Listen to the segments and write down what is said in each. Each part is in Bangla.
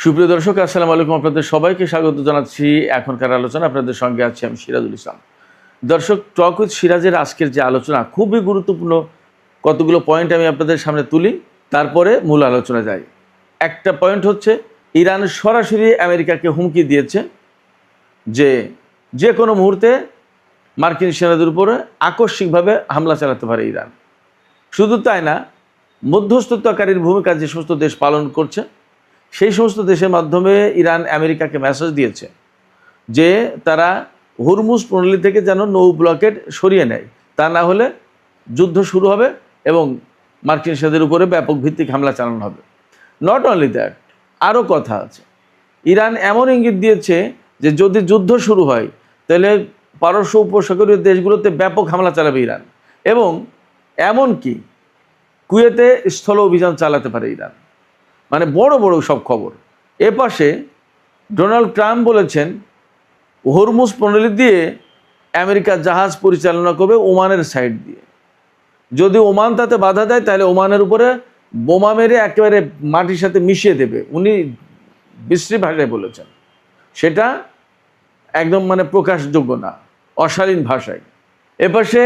সুপ্রিয় দর্শক, আসসালামু আলাইকুম। আপনাদের সবাইকে স্বাগত জানাচ্ছি এখনকার আলোচনা। আপনাদের সঙ্গে আছি আমি সিরাজুল ইসলাম। দর্শক, টক উইথ সিরাজের আজকের যে আলোচনা খুবই গুরুত্বপূর্ণ। কতগুলো পয়েন্ট আমি আপনাদের সামনে তুলি, তারপরে মূল আলোচনা যাই। একটা পয়েন্ট হচ্ছে, ইরান সরাসরি আমেরিকাকে হুমকি দিয়েছে যে কোনো মুহূর্তে মার্কিন সেনাদের উপরে আকস্মিকভাবে হামলা চালাতে পারে ইরান। শুধু তাই না, মধ্যস্থতাকারীর ভূমিকা যে সমস্ত দেশ পালন করছে সেই সমস্ত দেশের মাধ্যমে ইরান আমেরিকাকে মেসেজ দিয়েছে যে তারা হরমুজ প্রণালী থেকে যেন নৌ ব্লকেট সরিয়ে নেয়, তা না হলে যুদ্ধ শুরু হবে এবং মার্কিন সেনাদের উপরে ব্যাপক ভিত্তিক হামলা চালানো হবে। নট অনলি দ্যাট, আরও কথা আছে। ইরান এমন ইঙ্গিত দিয়েছে যে যদি যুদ্ধ শুরু হয় তাহলে পারস্য উপসাগরীয় দেশগুলোতে ব্যাপক হামলা চালাবে ইরান, এবং এমনকি কুয়েতে স্থল অভিযান চালাতে পারে ইরান। মানে বড় বড় সব খবর। এপাশে ডোনাল্ড ট্রাম্প বলেছেন হরমুজ প্রণালী দিয়ে আমেরিকা জাহাজ পরিচালনা করবে ওমানের সাইড দিয়ে। যদি ওমান তাতে বাধা দেয় তাহলে ওমানের উপরে বোমা মেরে একেবারে মাটির সাথে মিশিয়ে দেবে। উনি বিশ্রী ভাষায় বলেছেন, সেটা একদম প্রকাশযোগ্য না, অশালীন ভাষায়। এপাশে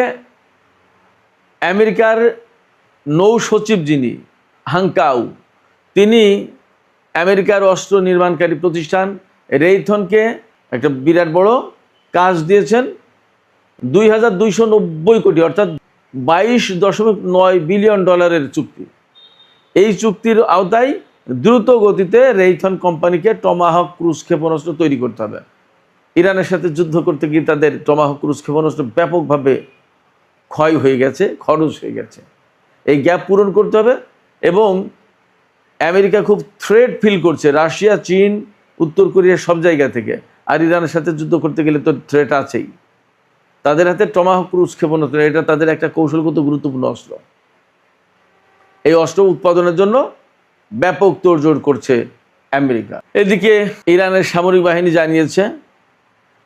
আমেরিকার নৌ সচিব যিনি হাংকাউ, তিনি আমেরিকার অস্ত্র নির্মাণকারী প্রতিষ্ঠান রেইথনকে একটা বিরাট বড় কাজ দিয়েছেন। 2290 কোটি অর্থাৎ $22.9 বিলিয়ন চুক্তি। এই চুক্তির আওতায় দ্রুত গতিতে রেইথন কোম্পানিকে টমাহক ক্রুজ ক্ষেপণাস্ত্র তৈরি করতে হবে। ইরানের সাথে যুদ্ধ করতে গিয়ে তাদের টমাহক ক্রুজ ক্ষেপণাস্ত্র ব্যাপকভাবে ক্ষয় হয়ে গেছে, খরচ হয়ে গেছে। এই গ্যাপ পূরণ করতে হবে। এবং আমেরিকা খুব থ্রেট ফিল করছে রাশিয়া, চীন, উত্তর কোরিয়া সব জায়গা থেকে। আর ইরানের সাথে যুদ্ধ করতে গেলে তো থ্রেট আছেই। তাদের হাতে টমাহক ক্রুজ ক্ষেপণাস্ত্র, এটা তাদের একটা কৌশলগত গুরুত্বপূর্ণ অস্ত্র। এই অস্ত্র উৎপাদনের জন্য ব্যাপক তোড়জোড় করছে আমেরিকা। এদিকে ইরানের সামরিক বাহিনী জানিয়েছে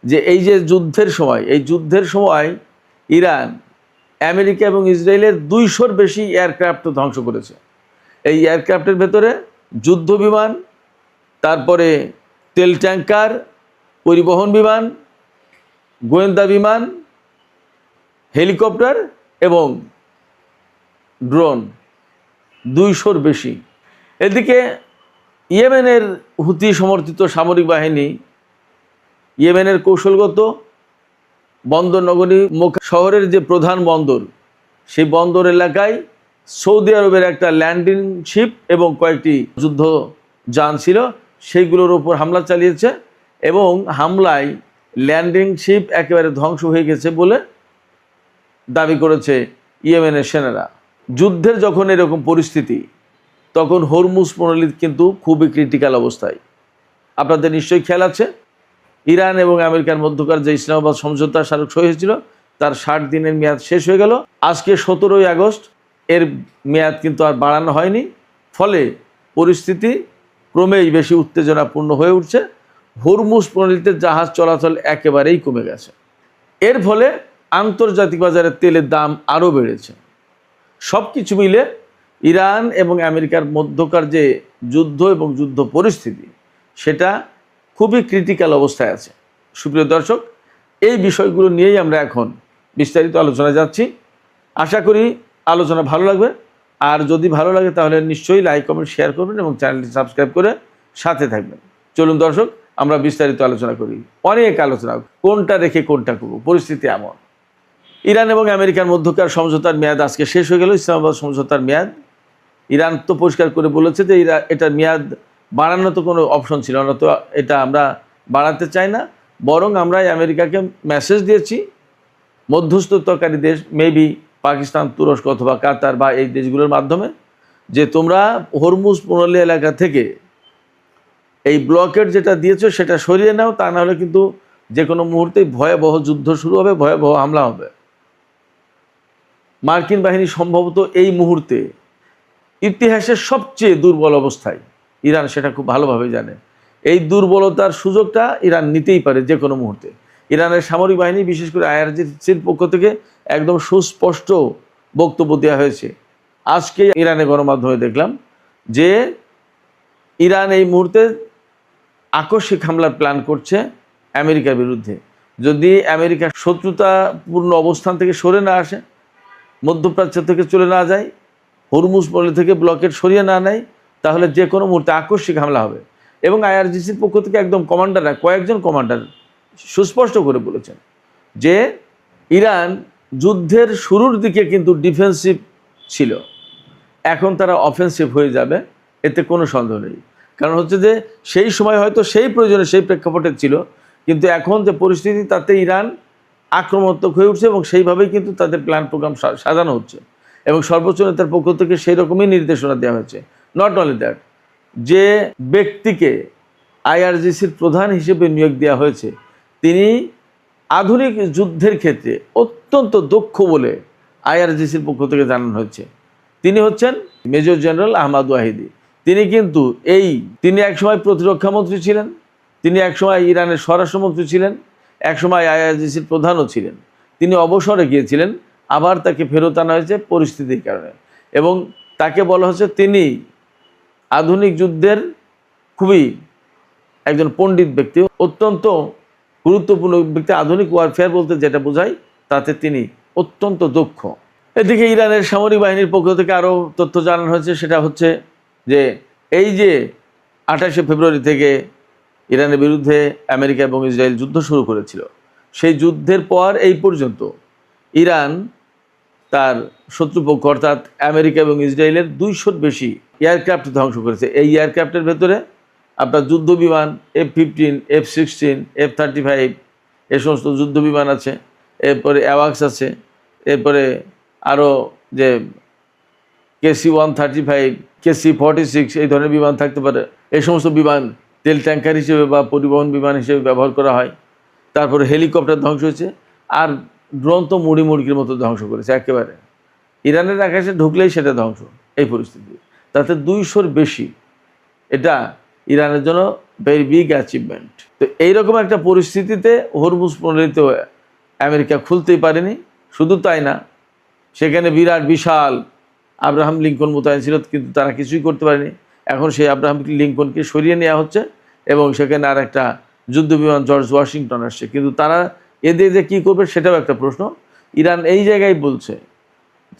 যে এই যে যুদ্ধের সময় ইরান আমেরিকা এবং ইসরায়েলের 200-র বেশি এয়ারক্রাফট ধ্বংস করেছে। এই এয়ারক্রাফটের ভেতরে যুদ্ধ বিমান, তারপরে তেল ট্যাঙ্কার, পরিবহন বিমান, গোয়েন্দা বিমান, হেলিকপ্টার এবং ড্রোন 200-র বেশি। এদিকে ইয়েমেনের হুতি সমর্থিত সামরিক বাহিনী ইয়েমেনের কৌশলগত বন্দর নগরী মোকা শহরের যে প্রধান বন্দর, সেই বন্দর এলাকায় সৌদি আরবের একটা ল্যান্ডিং শিপ এবং কয়েকটি যুদ্ধ যান ছিল, সেইগুলোর ওপর হামলা চালিয়েছে এবং হামলায় ল্যান্ডিং শিপ একেবারে ধ্বংস হয়ে গেছে বলে দাবি করেছে ইয়েমেনের সেনারা। যুদ্ধের যখন এরকম পরিস্থিতি, তখন হরমুজ প্রণালী কিন্তু খুবই ক্রিটিক্যাল অবস্থায়। আপনাদের নিশ্চয়ই খেয়াল আছে, ইরান এবং আমেরিকার মধ্যকার যে ইসলামাবাদ সমঝোতা স্মারক সই হয়েছিল তার 60 দিনের মেয়াদ শেষ হয়ে গেল। আজকে 17ই আগস্ট এর মেয়াদ কিন্তু আর বাড়ানো হয়নি। ফলে পরিস্থিতি ক্রমেই বেশি উত্তেজনাপূর্ণ হয়ে উঠছে। হরমুজ প্রণালীতে জাহাজ চলাচল একেবারেই কমে গেছে। এর ফলে আন্তর্জাতিক বাজারে তেলের দাম আরও বেড়েছে। সব কিছু মিলে ইরান এবং আমেরিকার মধ্যকার যে যুদ্ধ এবং যুদ্ধ পরিস্থিতি, সেটা খুবই ক্রিটিক্যাল অবস্থায় আছে। সুপ্রিয় দর্শক, এই বিষয়গুলো নিয়েই আমরা এখন বিস্তারিত আলোচনা যাচ্ছি। আশা করি আলোচনা ভালো লাগবে। আর যদি ভালো লাগে তাহলে নিশ্চয়ই লাইক, কমেন্ট, শেয়ার করবেন এবং চ্যানেলটি সাবস্ক্রাইব করে সাথে থাকবেন। চলুন দর্শক, আমরা বিস্তারিত আলোচনা করি। অনেক আলোচনা, কোনটা রেখে কোনটা করব, পরিস্থিতি এমন। ইরান এবং আমেরিকার মধ্যকার সমঝোতার মেয়াদ আজকে শেষ হয়ে গেল। ইসলামাবাদ সমঝোতার মেয়াদ, ইরান তো পরিষ্কার করে বলেছে যে এটার মেয়াদ বাড়ানো তো কোনো অপশন ছিল না, তো এটা আমরা বাড়াতে চাই না। বরং আমরা আমেরিকাকে মেসেজ দিয়েছি, মধ্যস্থতাকারী দেশ মেবি পাকিস্তান, তুরস্ক অথবা কাতার বা এই দেশগুলোর মাধ্যমে, যে তোমরা হরমুজ প্রণালী এলাকা থেকে এই ব্লকেট যেটা দিয়েছো সেটা সরিয়ে নাও, তা না হলে কিন্তু যে কোনো মুহূর্তেই ভয়াবহ যুদ্ধ শুরু হবে, ভয়াবহ হামলা হবে। মার্কিন বাহিনী সম্ভবত এই মুহূর্তে ইতিহাসের সবচেয়ে দুর্বল অবস্থায়, ইরান সেটা খুব ভালোভাবে জানে। এই দুর্বলতার সুযোগটা ইরান নিতেই পারে যে কোনো মুহূর্তে। ইরানের সামরিক বাহিনী, বিশেষ করে আইআরজিসির পক্ষ থেকে একদম সুস্পষ্ট বক্তব্য দেওয়া হয়েছে। আজকে ইরানের গণমাধ্যমে দেখলাম যে ইরান এই মুহূর্তে আকস্মিক হামলার প্ল্যান করছে আমেরিকার বিরুদ্ধে। যদি আমেরিকা শত্রুতাপূর্ণ অবস্থান থেকে সরে না আসে, মধ্যপ্রাচ্য থেকে চলে না যায়, হরমুজ পল্লী থেকে ব্লকেট সরিয়ে না নেয়, তাহলে যে কোনো মুহূর্তে আকস্মিক হামলা হবে। এবং আইআরজিসির পক্ষ থেকে একদম কমান্ডাররা, কয়েকজন কমান্ডার সুস্পষ্ট করে বলেছেন যে ইরান যুদ্ধের শুরুর দিকে কিন্তু ডিফেন্সিভ ছিল, এখন তারা অফেন্সিভ হয়ে যাবে, এতে কোনো সন্দেহ নেই। কারণ হচ্ছে যে সেই সময় হয়তো সেই প্রয়োজনে সেই প্রেক্ষাপটে ছিল, কিন্তু এখন যে পরিস্থিতি তাতে ইরান আক্রমণাত্মক হয়ে উঠছে এবং সেইভাবেই কিন্তু তাদের প্ল্যান প্রোগ্রাম সাজানো হচ্ছে এবং সর্বোচ্চ নেতার পক্ষ থেকে সেই রকমই নির্দেশনা দেওয়া হয়েছে। নট অনলি দ্যাট, যে ব্যক্তিকে আইআরজিসির প্রধান হিসেবে নিয়োগ দেওয়া হয়েছে তিনি আধুনিক যুদ্ধের ক্ষেত্রে অত্যন্ত দক্ষ বলে আইআরজিসির পক্ষ থেকে জানানো হয়েছে। তিনি হচ্ছেন মেজর জেনারেল আহমদ ওয়াহিদি। তিনি একসময় প্রতিরক্ষা মন্ত্রী ছিলেন, তিনি একসময় ইরানের স্বরাষ্ট্রমন্ত্রী ছিলেন, একসময় আইআরজিসির প্রধানও ছিলেন। তিনি অবসরে গিয়েছিলেন, আবার তাকে ফেরত আনা হয়েছে পরিস্থিতির কারণে, এবং তাকে বলা হচ্ছে তিনি আধুনিক যুদ্ধের খুবই একজন পণ্ডিত ব্যক্তি, অত্যন্ত গুরুত্বপূর্ণ ব্যক্তি। আধুনিক ওয়ারফেয়ার বলতে যেটা বোঝায় তাতে তিনি অত্যন্ত দক্ষ। এদিকে ইরানের সামরিক বাহিনীর পক্ষ থেকে আরও তথ্য জানানো হয়েছে, সেটা হচ্ছে যে এই যে 28শে ফেব্রুয়ারি থেকে ইরানের বিরুদ্ধে আমেরিকা এবং ইসরায়েল যুদ্ধ শুরু করেছিল, সেই যুদ্ধের পর এই পর্যন্ত ইরান তার শত্রুপক্ষ অর্থাৎ আমেরিকা এবং ইসরায়েলের 200-র বেশি এয়ারক্রাফট ধ্বংস করেছে। এই এয়ারক্রাফটের ভেতরে আপনার যুদ্ধ বিমান F-15, F-16, F-35 এ সমস্ত যুদ্ধ বিমান আছে, এরপরে অ্যাওয়াক্স আছে, এরপরে আরও যে KC-135, KC-46 এই ধরনের বিমান থাকতে পারে। এই সমস্ত বিমান তেল ট্যাঙ্কার হিসেবে বা পরিবহন বিমান হিসেবে ব্যবহার করা হয়। তারপরে হেলিকপ্টার ধ্বংস হয়েছে, আর ড্রোন তো মুড়ির মতো ধ্বংস করেছে একেবারে। ইরানের আকাশে ঢুকলেই সেটা ধ্বংস। এই পরিস্থিতি তাতে 200-র বেশি, এটা ইরানের জন্য ভেরি বিগ অ্যাচিভমেন্ট। তো এইরকম একটা পরিস্থিতিতে হরমুজ প্রণালীতে আমেরিকা খুলতেই পারেনি। শুধু তাই না, সেখানে বিশাল আব্রাহাম লিঙ্কন মোতায়েন ছিল, কিন্তু তারা কিছুই করতে পারেনি। এখন সেই আব্রাহাম লিঙ্কনকে সরিয়ে নেওয়া হচ্ছে এবং সেখানে আর একটা যুদ্ধবিমান জর্জ ওয়াশিংটন আসছে, কিন্তু তারা এদের যে কী করবে সেটাও একটা প্রশ্ন। ইরান এই জায়গায় বলছে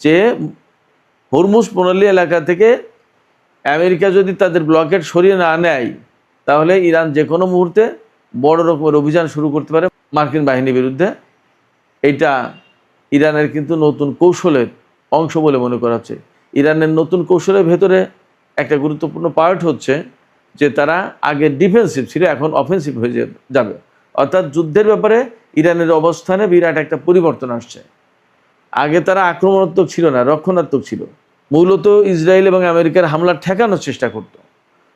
যে হরমুজ প্রণালী এলাকা থেকে আমেরিকা যদি তাদের ব্লকেট সরিয়ে না নেয়, তাহলে ইরান যে কোনো মুহূর্তে বড় রকমের অভিযান শুরু করতে পারে মার্কিন বাহিনীর বিরুদ্ধে। এইটা ইরানের কিন্তু নতুন কৌশলের অংশ বলে মনে করা হচ্ছে। ইরানের নতুন কৌশলের ভেতরে একটা গুরুত্বপূর্ণ পার্ট হচ্ছে যে তারা আগে ডিফেন্সিভ ছিল, এখন অফেন্সিভ হয়ে যাবে। অর্থাৎ যুদ্ধের ব্যাপারে ইরানের অবস্থানে বিরাট একটা পরিবর্তন আসছে। আগে তারা আক্রমণাত্মক ছিল না, রক্ষণাত্মক ছিল, মূলত ইসরায়েল এবং আমেরিকার হামলা ঠেকানোর চেষ্টা করত।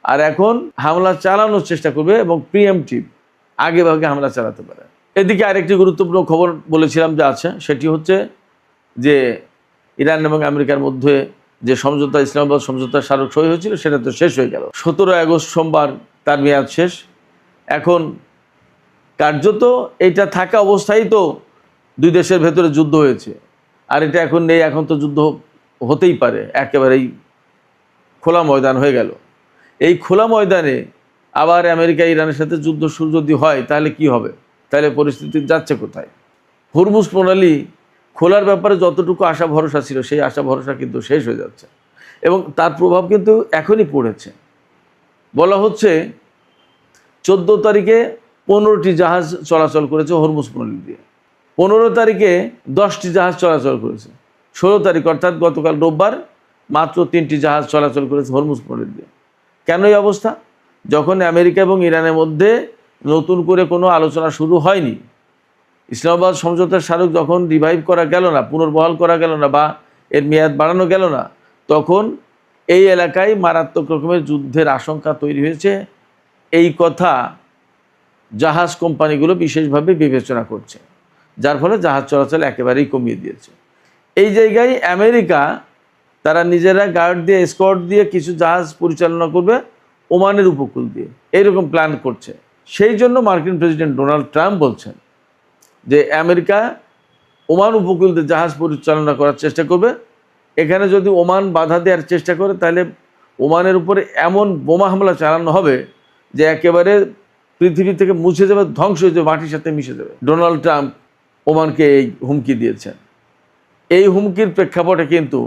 আর এখন হামলা চালানোর চেষ্টা করবে এবং প্রিএমটিভ আগে ভাগে হামলা চালাতে পারে। এদিকে আরেকটি গুরুত্বপূর্ণ খবর বলেছিলাম যে আছে, সেটি হচ্ছে যে ইরান এবং আমেরিকার মধ্যে যে সমঝোতা, ইসলামাবাদ সমঝোতা স্মারক সই হয়েছিল, সেটা তো শেষ হয়ে গেল। 17 আগস্ট সোমবার তার মেয়াদ শেষ। এখন কার্যত এটা থাকা অবস্থায় তো দুই দেশের ভেতরে যুদ্ধ হয়েছে, আর এটা এখন নেই। এখন তো যুদ্ধ হতেই পারে, একেবারেই খোলা ময়দান হয়ে গেল। এই খোলা ময়দানে আবার আমেরিকা ইরানের সাথে যুদ্ধ শুরু যদি হয়, তাহলে কি হবে? তাহলে পরিস্থিতি যাচ্ছে কোথায়? হরমুজ প্রণালী খোলার ব্যাপারে যতটুকু আশা ভরসা ছিল, সেই আশা ভরসা কিন্তু শেষ হয়ে যাচ্ছে এবং তার প্রভাব কিন্তু এখনই পড়েছে। বলা হচ্ছে 14 তারিখে 15টি জাহাজ চলাচল করেছে হরমুজ প্রণালী দিয়ে, 15 তারিখে 10টি জাহাজ চলাচল করেছে, 16 তারিখ অর্থাৎ গতকাল রোববার মাত্র 3টি জাহাজ চলাচল করেছে হরমুজ প্রণালী দিয়ে। কেন এই অবস্থা? যখন আমেরিকা এবং ইরানের মধ্যে নতুন করে কোনো আলোচনা শুরু হয়নি, ইসলামাবাদ সমঝোতার স্মারক যখন রিভাইভ করা গেল না, পুনর্বহাল করা গেল না, বা এর মেয়াদ বাড়ানো গেল না, তখন এই এলাকায় মারাত্মক রকমের যুদ্ধের আশঙ্কা তৈরি হয়েছে। এই কথা জাহাজ কোম্পানিগুলো বিশেষভাবে বিবেচনা করছে, যার ফলে জাহাজ চলাচল একেবারেই কমিয়ে দিয়েছে। এই জায়গায় আমেরিকা তারা নিজেরা গার্ড দিয়ে, স্কোয়াড দিয়ে কিছু জাহাজ পরিচালনা করবে ওমানের উপকূল দিয়ে, এইরকম প্ল্যান করছে। সেই জন্য মার্কিন প্রেসিডেন্ট ডোনাল্ড ট্রাম্প বলছেন যে আমেরিকা ওমান উপকূল দিয়ে জাহাজ পরিচালনা করার চেষ্টা করবে। এখানে যদি ওমান বাধা দেওয়ার চেষ্টা করে, তাহলে ওমানের উপরে এমন বোমা হামলা চালানো হবে যে একেবারে পৃথিবী থেকে মুছে যাবে, ধ্বংস হয়ে যাবে, মাটির সাথে মিশে যাবে। ডোনাল্ড ট্রাম্প ওমানকে এই হুমকি দিয়েছেন। এই হুমকির প্রেক্ষাপটে কিন্তু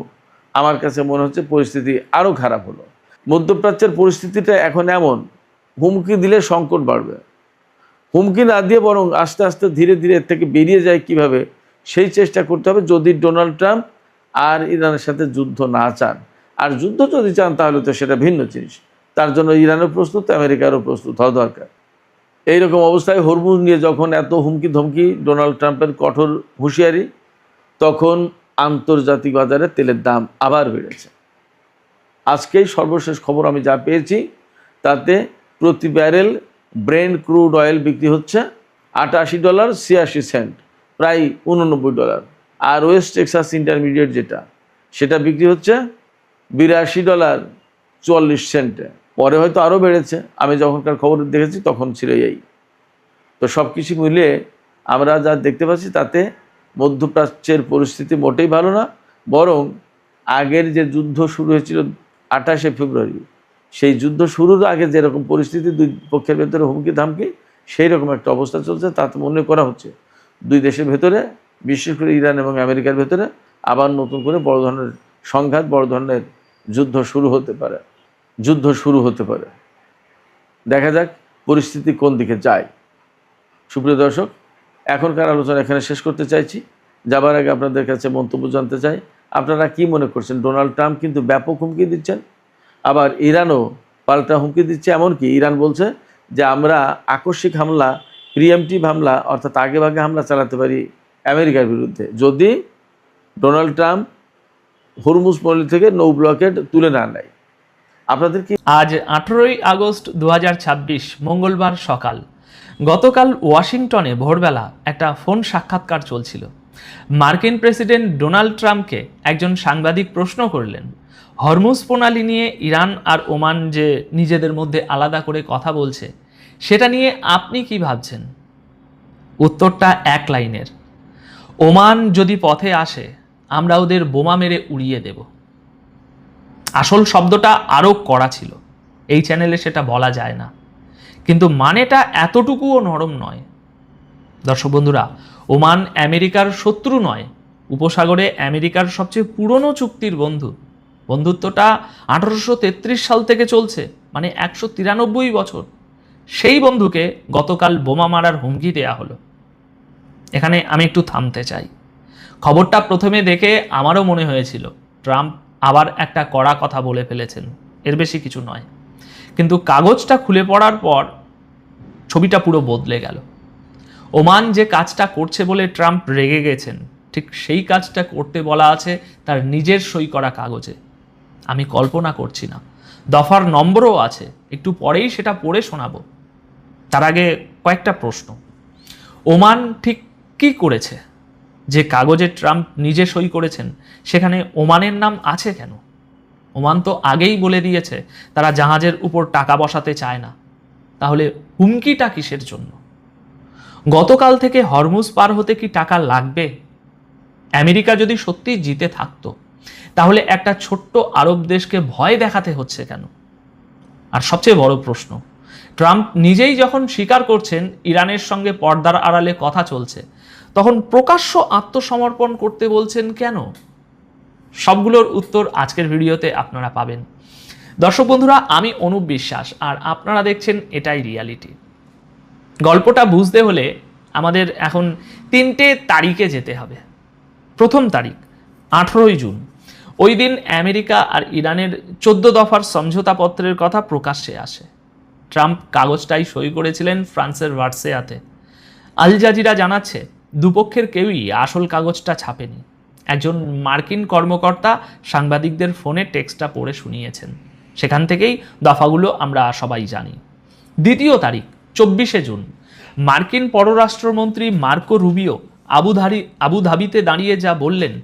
আমার কাছে মনে হচ্ছে পরিস্থিতি আরও খারাপ হলো। মধ্যপ্রাচ্যের পরিস্থিতিটা এখন এমন, হুমকি দিলে সংকট বাড়বে। হুমকি না দিয়ে বরং আস্তে আস্তে ধীরে ধীরে এর থেকে বেরিয়ে যায় কিভাবে, সেই চেষ্টা করতে হবে যদি ডোনাল্ড ট্রাম্প আর ইরানের সাথে যুদ্ধ না চান। আর যুদ্ধ যদি চান তাহলে তো সেটা ভিন্ন জিনিস। তার জন্য ইরানও প্রস্তুত, আমেরিকারও প্রস্তুত হওয়া দরকার। এইরকম অবস্থায় হরমুজ নিয়ে যখন এত হুমকি ধমকি, ডোনাল্ড ট্রাম্পের কঠোর হুঁশিয়ারি, তখন আন্তর্জাতিক বাজারে তেলের দাম আবার বেড়েছে। আজকেই সর্বশেষ খবর আমি যা পেয়েছি তাতে প্রতি ব্যারেল ব্রেন্ট ক্রুড অয়েল বিক্রি হচ্ছে $88.86, প্রায় $89। আর ওয়েস্ট টেক্সাস ইন্টারমিডিয়েট যেটা, সেটা বিক্রি হচ্ছে $82.44। পরে হয়তো আরও বেড়েছে, আমি যখনকার খবর দেখেছি তখন ছিল এই। তো সব কিছু মিলিয়ে আমরা যা দেখতে পাচ্ছি তাতে মধ্যপ্রাচ্যের পরিস্থিতি মোটেই ভালো না, বরং আগের যে যুদ্ধ শুরু হয়েছিল 28শে ফেব্রুয়ারি, সেই যুদ্ধ শুরুর আগে যেরকম পরিস্থিতি, দুই পক্ষের ভেতরে হুমকি ধামকি, সেই রকম একটা অবস্থা চলছে। তাতে মনে করা হচ্ছে দুই দেশের ভেতরে, বিশেষ করে ইরান এবং আমেরিকার ভেতরে আবার নতুন করে বড় ধরনের সংঘাত, বড় ধরনের যুদ্ধ শুরু হতে পারে। দেখা যাক পরিস্থিতি কোন দিকে যায়। সুপ্রিয় দর্শক, এখনকার আলোচনা এখানে শেষ করতে চাইছি। যাবার আগে আপনাদের কাছে মন্তব্য জানতে চাই, আপনারা কি মনে করছেন? ডোনাল্ড ট্রাম্প কিন্তু ব্যাপক হুমকি দিচ্ছেন, আবার ইরানও পাল্টা হুমকি দিচ্ছে। এমনকি ইরান বলছে যে আমরা আকস্মিক হামলা, প্রিএমটিভ হামলা, অর্থাৎ আগেভাগে হামলা চালাতে পারি আমেরিকার বিরুদ্ধে যদি ডোনাল্ড ট্রাম্প হরমুজ পল্লী থেকে নৌ ব্লকেড তুলে না নেয়। আপনাদের কি? আজ 18ই আগস্ট 2026 মঙ্গলবার সকাল। গতকাল ওয়াশিংটনে ভোরবেলা একটা ফোন সাক্ষাৎকার চলছিল। মার্কিন প্রেসিডেন্ট ডোনাল্ড ট্রাম্পকে একজন সাংবাদিক প্রশ্ন করলেন, হরমুজ প্রণালী নিয়ে ইরান আর ওমান যে নিজেদের মধ্যে আলাদা করে কথা বলছে, সেটা নিয়ে আপনি কি ভাবছেন? উত্তরটা এক লাইনের, ওমান যদি পথে আসে আমরা ওদের বোমা মেরে উড়িয়ে দেব। আসল শব্দটা আরও কড়া ছিল, এই চ্যানেলে সেটা বলা যায় না, কিন্তু মানেটা এতটুকুও নরম নয়। দর্শক বন্ধুরা, ওমান আমেরিকার শত্রু নয়, উপসাগরে আমেরিকার সবচেয়ে পুরনো চুক্তির বন্ধু। বন্ধুত্বটা 1833 সাল থেকে চলছে, মানে 193 বছর। সেই বন্ধুকে গতকাল বোমা মারার হুমকি দেয়া হলো। এখানে আমি একটু থামতে চাই। খবরটা প্রথমে দেখে আমারও মনে হয়েছিল ট্রাম্প আবার একটা কড়া কথা বলে ফেলেছেন, এর বেশি কিছু নয়। কিন্তু কাগজটা খুলে পড়ার পর ছবিটা পুরো বদলে গেল। ওমান যে কাজটা করছে বলে ট্রাম্প রেগে গেছেন, ঠিক সেই কাজটা করতে বলা আছে তার নিজের সই করা কাগজে। আমি কল্পনা করছি না, দফার নম্বরও আছে, একটু পরেই সেটা পড়ে শোনাবো। তার আগে কয়েকটা প্রশ্ন। ওমান ঠিক কী করেছে যে কাগজে ট্রাম্প নিজে সই করেছেন সেখানে ওমানের নাম আছে কেন? ওমান তো আগেই বলে দিয়েছে তারা জাহাজের উপর টাকা বসাতে চায় না। তাহলে হুমকিটা কিসের জন্য? গতকাল থেকে হরমুজ পার হতে কি টাকা লাগবে? আমেরিকা যদি সত্যি জিতে থাকতো তাহলে একটা ছোট্ট আরব দেশকে ভয় দেখাতে হচ্ছে কেন? আর সবচেয়ে বড় প্রশ্ন, ট্রাম্প নিজেই যখন স্বীকার করছেন ইরানের সঙ্গে পর্দার আড়ালে কথা চলছে, তখন প্রকাশ্য আত্মসমর্পণ করতে বলছেন কেন? সবগুলোর উত্তর আজকের ভিডিওতে আপনারা পাবেন। দর্শক বন্ধুরা, আমি অনুপ বিশ্বাস, আর আপনারা দেখছেন এটাই রিয়ালিটি। গল্পটা বুঝতে হলে আমাদের এখন 3টে তারিখে যেতে হবে। প্রথম তারিখ 18ই জুন। ওই দিন আমেরিকা আর ইরানের 14 দফার সমঝোতাপত্রের কথা প্রকাশ্যে আসে। ট্রাম্প কাগজটাই সই করেছিলেন ফ্রান্সের ভার্সেয়াতে। আল জাজিরা জানাচ্ছে দুপক্ষের কেউই আসল কাগজটা ছাপেনি। একজন মার্কিন কর্মকর্তা সাংবাদিকদের ফোনে টেক্সটটা পড়ে শুনিয়েছেন। সেখান থেকেই দফাগুলো আমরা সবাই জানি। দ্বিতীয় তারিখ 24শে জুন। মার্কিন পররাষ্ট্রমন্ত্রী মার্কো রুবিও আবুধাবিতে দাঁড়িয়ে যা বললেন,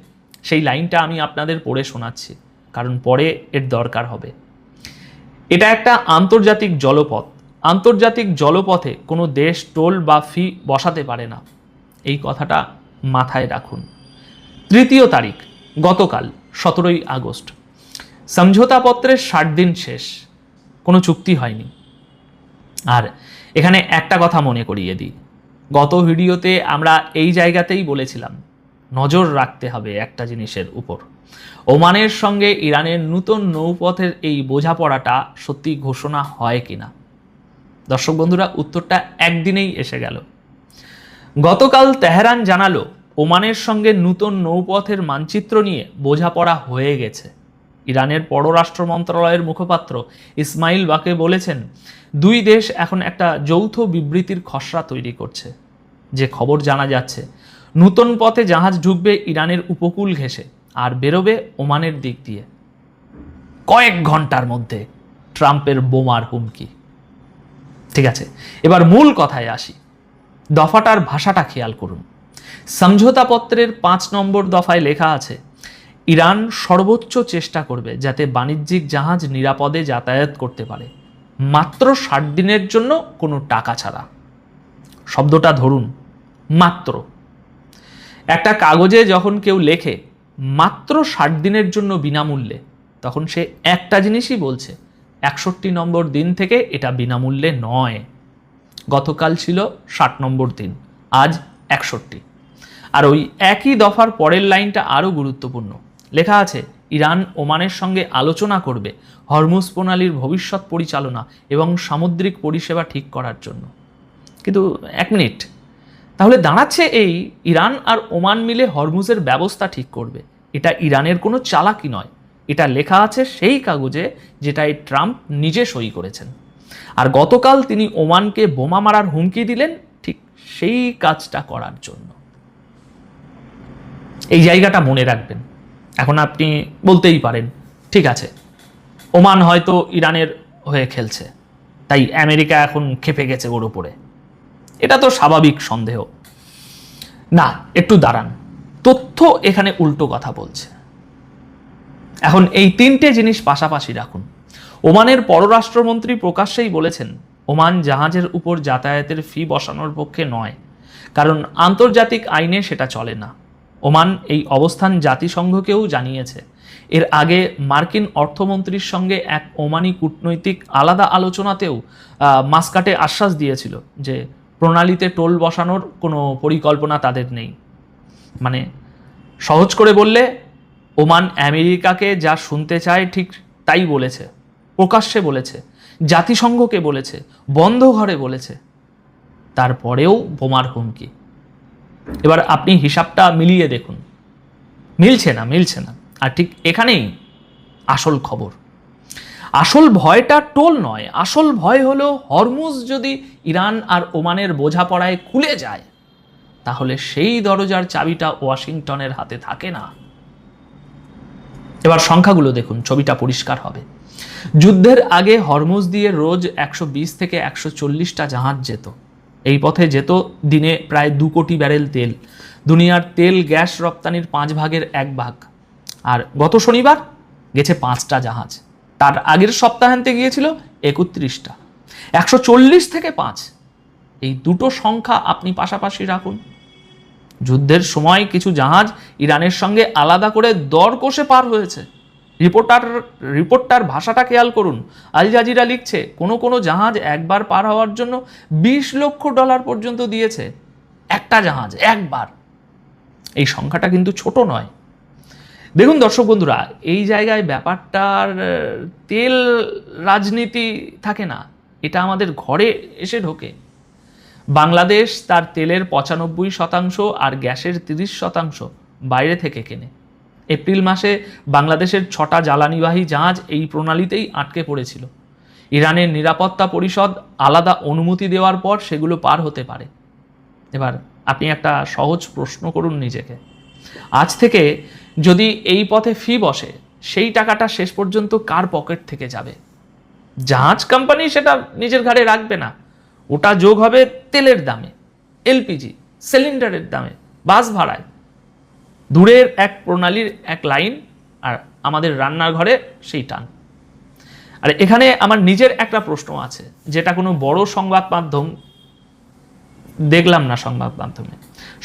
সেই লাইনটা আমি আপনাদের পড়ে শোনাচ্ছি, কারণ পরে এর দরকার হবে। এটা একটা আন্তর্জাতিক জলপথ। আন্তর্জাতিক জলপথে কোনো দেশ টোল বা ফি বসাতে পারে না, এই কথাটা মাথায় রাখুন। তৃতীয় তারিখ গতকাল 17ই আগস্ট। সমঝোতাপত্রের 60 দিন শেষ, কোনো চুক্তি হয়নি। আর এখানে একটা কথা মনে করিয়ে দিই, গত ভিডিওতে আমরা এই জায়গাতেই বলেছিলাম নজর রাখতে হবে একটা জিনিসের উপর, ওমানের সঙ্গে ইরানের নতুন নৌপথের এই বোঝাপড়াটা সত্যি ঘোষণা হয় কিনা। দর্শক বন্ধুরা, উত্তরটা একদিনেই এসে গেল। গতকাল তেহরান জানালো ওমানের সঙ্গে নতুন নৌপথের মানচিত্র নিয়ে বোঝাপড়া হয়ে গেছে। ইরানের পররাষ্ট্র মন্ত্রণালয়ের মুখপাত্র ইসমাইল বাকে বলেছেন, দুই দেশ এখন একটা যৌথ বিবৃতির খসড়া তৈরি করছে। যে খবর জানা যাচ্ছে, নতুন পথে জাহাজ ঢুকবে ইরানের উপকূল ঘেঁষে আর বেরোবে ওমানের দিক দিয়ে। কয়েক ঘন্টার মধ্যে ট্রাম্পের বোমার হুমকি। ঠিক আছে, এবার মূল কথায় আসি। দফাটার ভাষাটা খেয়াল করুন। সমঝোতাপত্রের 5 নম্বর দফায় লেখা আছে, ইরান সর্বোচ্চ চেষ্টা করবে যাতে বাণিজ্যিক জাহাজ নিরাপদে যাতায়াত করতে পারে, মাত্র 60 দিনের জন্য, কোনো টাকা ছাড়া। শব্দটা ধরুন, মাত্র। একটা কাগজে যখন কেউ লেখে মাত্র 60 দিনের জন্য বিনামূল্যে, তখন সে একটা জিনিসই বলছে, 61 নম্বর দিন থেকে এটা বিনামূল্যে নয়। গতকাল ছিল 60 নম্বর দিন, আজ 61। আর ওই একই দফার পরের লাইনটা আরও গুরুত্বপূর্ণ। লেখা আছে, ইরান ওমানের সঙ্গে আলোচনা করবে হরমুজ প্রণালীর ভবিষ্যৎ পরিচালনা এবং সামুদ্রিক পরিষেবা ঠিক করার জন্য। কিন্তু এক মিনিট, তাহলে দাঁড়াচ্ছে এই, ইরান আর ওমান মিলে হরমুজের ব্যবস্থা ঠিক করবে। এটা ইরানের কোনো চালাকি নয়, এটা লেখা আছে সেই কাগজে যেটায় ট্রাম্প নিজে সই করেছেন। আর গতকাল তিনি ওমানকে বোমা মারার হুমকি দিলেন ঠিক সেই কাজটা করার জন্য। এই জায়গাটা মনে রাখবেন। এখন আপনি বলতেই পারেন, ঠিক আছে, ওমান হয়তো ইরানের হয়ে খেলছে, তাই আমেরিকা এখন ক্ষেপে গেছে ওর উপরে। এটা তো স্বাভাবিক সন্দেহ। না, একটু দাঁড়ান, তথ্য এখানে উল্টো কথা বলছে। এখন এই 3টে জিনিস পাশাপাশি রাখুন। ওমানের পররাষ্ট্রমন্ত্রী প্রকাশ্যেই বলেছেন, ওমান জাহাজের উপর যাতায়াতের ফি বসানোর পক্ষে নয়, কারণ আন্তর্জাতিক আইনে সেটা চলে না। ওমান এই অবস্থান জাতিসংঘকেও জানিয়েছে। এর আগে মার্কিন অর্থমন্ত্রীর সঙ্গে এক ওমানি কূটনৈতিক আলাদা আলোচনাতেও মাস্কাটে আশ্বাস দিয়েছিল যে প্রণালীতে টোল বসানোর কোনো পরিকল্পনা তাদের নেই। মানে সহজ করে বললে, ওমান আমেরিকাকে যা শুনতে চায় ঠিক তাই বলেছে, প্রকাশ্যে বলেছে, জাতিসংঘকে বলেছে, বন্ধ ঘরে বলেছে, তারপরেও বোমার হুমকি। এবার আপনি হিসাবটা মিলিয়ে দেখুন, মিলছে না। আর ঠিক এখানেই আসল খবর। আসল ভয়টা টোল নয়, আসল ভয় হলো হরমুজ যদি ইরান আর ওমানের বোঝাপড়ায় খুলে যায়, তাহলে সেই দরজার চাবিটা ওয়াশিংটনের হাতে থাকে না। এবার সংখ্যাগুলো দেখুন, ছবিটা পরিষ্কার হবে। যুদ্ধের আগে হরমুজ দিয়ে রোজ 120 থেকে 140টা জাহাজ যেত। এই পথে যেত দিনে প্রায় 2 কোটি ব্যারেল তেল, দুনিয়ার তেল গ্যাস রপ্তানির 5 ভাগের 1 ভাগ। আর গত শনিবার গেছে 5টা জাহাজ, তার আগের সপ্তাহান্তে গিয়েছিল 31টা। 140 থেকে 5, এই দুটো সংখ্যা আপনি পাশাপাশি রাখুন। যুদ্ধের সময় কিছু জাহাজ ইরানের সঙ্গে আলাদা করে দর কষে পার হয়েছে। রিপোর্টটার ভাষাটা খেয়াল করুন। আল জাজিরা লিখছে, কোনো জাহাজ একবার পার হওয়ার জন্য $20 লক্ষ পর্যন্ত দিয়েছে। একটা জাহাজ একবার। এই সংখ্যাটা কিন্তু ছোট নয়। দেখুন দর্শক বন্ধুরা, এই জায়গায় ব্যাপারটার তেল রাজনীতি থাকে না, এটা আমাদের ঘরে এসে ঢোকে। বাংলাদেশ তার তেলের 95% আর গ্যাসের 30% বাইরে থেকে কেনে। এপ্রিল মাসে বাংলাদেশের 6টা জ্বালানিবাহী জাহাজ এই প্রণালীতেই আটকে পড়েছিল। ইরানের নিরাপত্তা পরিষদ আলাদা অনুমতি দেওয়ার পর সেগুলো পার হতে পারে। এবার আপনি একটা সহজ প্রশ্ন করুন নিজেকে, আজ থেকে যদি এই পথে ফি বসে, সেই টাকাটা শেষ পর্যন্ত কার পকেট থেকে যাবে? জাহাজ কোম্পানি সেটা নিজের ঘাড়ে রাখবে না, ওটা যোগ হবে তেলের দামে, এলপিজি সিলিন্ডারের দামে, বাস ভাড়ায়। দূরের এক প্রণালীর এক লাইন, আর আমাদের রান্নার ঘরে সেই টান। আর এখানে আমার নিজের একটা প্রশ্ন আছে, যেটা কোনো বড় সংবাদ মাধ্যম দেখলাম না। সংবাদ মাধ্যমে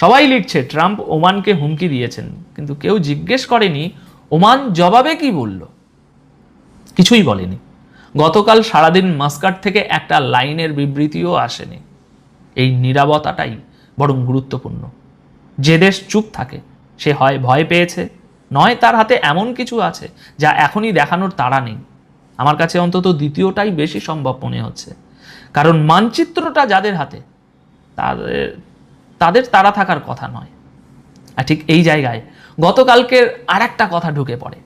সবাই লিখছে ট্রাম্প ওমানকে হুমকি দিয়েছেন, কিন্তু কেউ জিজ্ঞেস করেনি ওমান জবাবে কি বলল। কিছুই বলেনি। গতকাল সারাদিন মাস্কাট থেকে একটা লাইনের বিবৃতিও আসেনি। এই নীরবতাটাই বরং গুরুত্বপূর্ণ। যে দেশ চুপ থাকে সে হয় ভয় পেয়েছে, নয় তার হাতে এমন কিছু আছে যা এখনই দেখানোর তাড়া নেই। আমার কাছে অন্তত দ্বিতীয়টাই বেশি সম্ভব মনে হচ্ছে, কারণ মানচিত্রটা যাদের হাতে তাদের তাদের তাড়া থাকার কথা নয়। আর ঠিক এই জায়গায় গতকালকের আর একটা কথা ঢুকে পড়ে।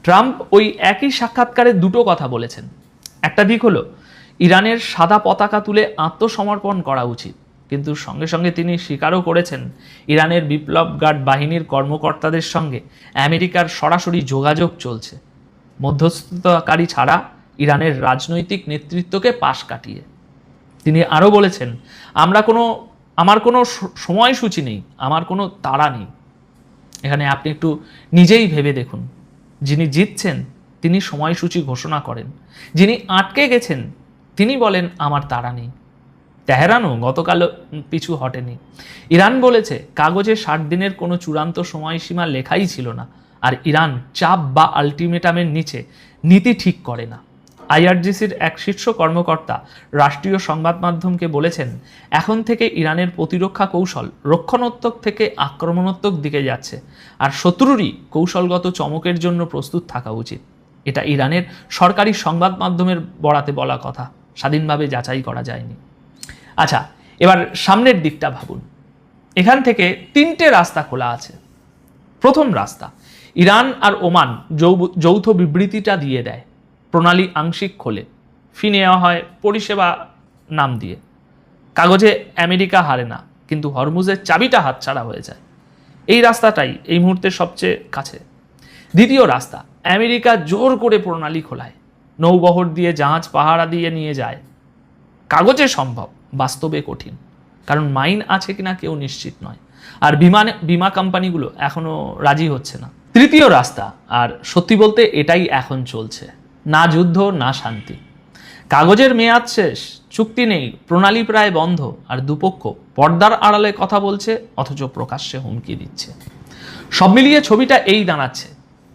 ট্রাম্প ওই একই সাক্ষাৎকারে দুটো কথা বলেছেন। একটা দিক হলো ইরানের সাদা পতাকা তুলে আত্মসমর্পণ করা উচিত, কিন্তু সঙ্গে সঙ্গে তিনি স্বীকারও করেছেন ইরানের বিপ্লব গার্ড বাহিনীর কর্মকর্তাদের সঙ্গে আমেরিকার সরাসরি যোগাযোগ চলছে, মধ্যস্থতাকারী ছাড়া ইরানের রাজনৈতিক নেতৃত্বকে পাশ কাটিয়ে। তিনি আরও বলেছেন, আমার কোনো সময়সূচি নেই, আমার কোনো তাড়া নেই। এখানে আপনি একটু নিজেই ভেবে দেখুন, যিনি জিতছেন তিনি সময়সূচি ঘোষণা করেন, যিনি আটকে গেছেন তিনি বলেন আমার তাড়া নেই। তেহরানও গতকাল পিছু হটেনি। ইরান বলেছে কাগজে 60 দিনের কোনো চূড়ান্ত সময়সীমা লেখাই ছিল না, আর ইরান চাপ বা আলটিমেটামের নিচে নীতি ঠিক করে না। আইআরজিসির এক শীর্ষ কর্মকর্তা রাষ্ট্রীয় সংবাদ মাধ্যমকে বলেছেন, এখন থেকে ইরানের প্রতিরক্ষা কৌশল রক্ষণাত্মক থেকে আক্রমণাত্মক দিকে যাচ্ছে, আর শত্রুরই কৌশলগত চমকের জন্য প্রস্তুত থাকা উচিত। এটা ইরানের সরকারি সংবাদ মাধ্যমের বরাতে বলা কথা, স্বাধীনভাবে যাচাই করা যায়নি। আচ্ছা, এবার সামনের দিকটা ভাবুন। এখান থেকে 3টে রাস্তা খোলা আছে। প্রথম রাস্তা, ইরান আর ওমান যৌথ বিবৃতিটা দিয়ে দেয়, প্রণালী আংশিক খোলে, ফি নেওয়া হয় পরিষেবা নাম দিয়ে। কাগজে আমেরিকা হারে না, কিন্তু হরমুজের চাবিটা হাতছাড়া হয়ে যায়। এই রাস্তাটাই এই মুহূর্তে সবচেয়ে কাছে। দ্বিতীয় রাস্তা, আমেরিকা জোর করে প্রণালী খোলায়, নৌবহর দিয়ে জাহাজ পাহারা দিয়ে নিয়ে যায়। কাগজে সম্ভব, বাস্তবে কঠিন, কারণ মাইন আছে কিনা কেউ নিশ্চিত নয়, আর বিমা কোম্পানিগুলো এখনো রাজি হচ্ছে না। তৃতীয় রাস্তা, আর সত্যি বলতে এটাই এখন চলছে, না যুদ্ধ না শান্তি। কাগজের মেয়াদ শেষ, চুক্তি নেই, প্রণালী প্রায় বন্ধ, আর দুপক্ষ পর্দার আড়ালে কথা বলছে অথচ প্রকাশ্যে হুমকি দিচ্ছে। সব মিলিয়ে ছবিটা এই দাঁড়াচ্ছে,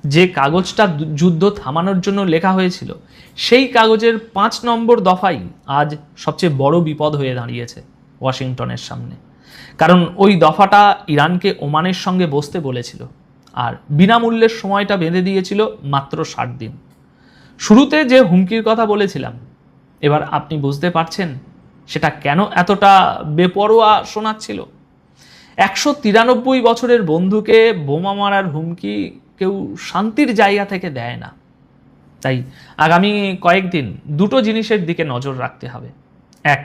যে কাগজটা যুদ্ধ থামানোর জন্য লেখা হয়েছিল সেই কাগজের 5 নম্বর দফাই আজ সবচেয়ে বড় বিপদ হয়ে দাঁড়িয়েছে ওয়াশিংটনের সামনে। কারণ ওই দফাটা ইরানকে ওমানের সঙ্গে বসতে বলেছিল, আর বিনামূল্যের সময়টা বেঁধে দিয়েছিল মাত্র 60 দিন। শুরুতে যে হুমকির কথা বলেছিলাম, এবার আপনি বুঝতে পারছেন সেটা কেন এতটা বেপরোয়া শোনাচ্ছিল। 193 বছরের বন্ধুকে বোমা মারার হুমকি কেউ শান্তির জায়গা থেকে দেয় না। তাই আগামী কয়েকদিন দুটো জিনিসের দিকে নজর রাখতে হবে। এক,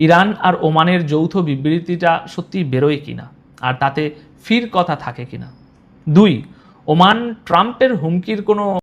ইরান আর ওমানের যৌথ বিবৃতিটা সত্যি বেরোয় কিনা, আর তাতে ফির কথা থাকে কিনা। 2, ওমান ট্রাম্পের হুমকির কোনো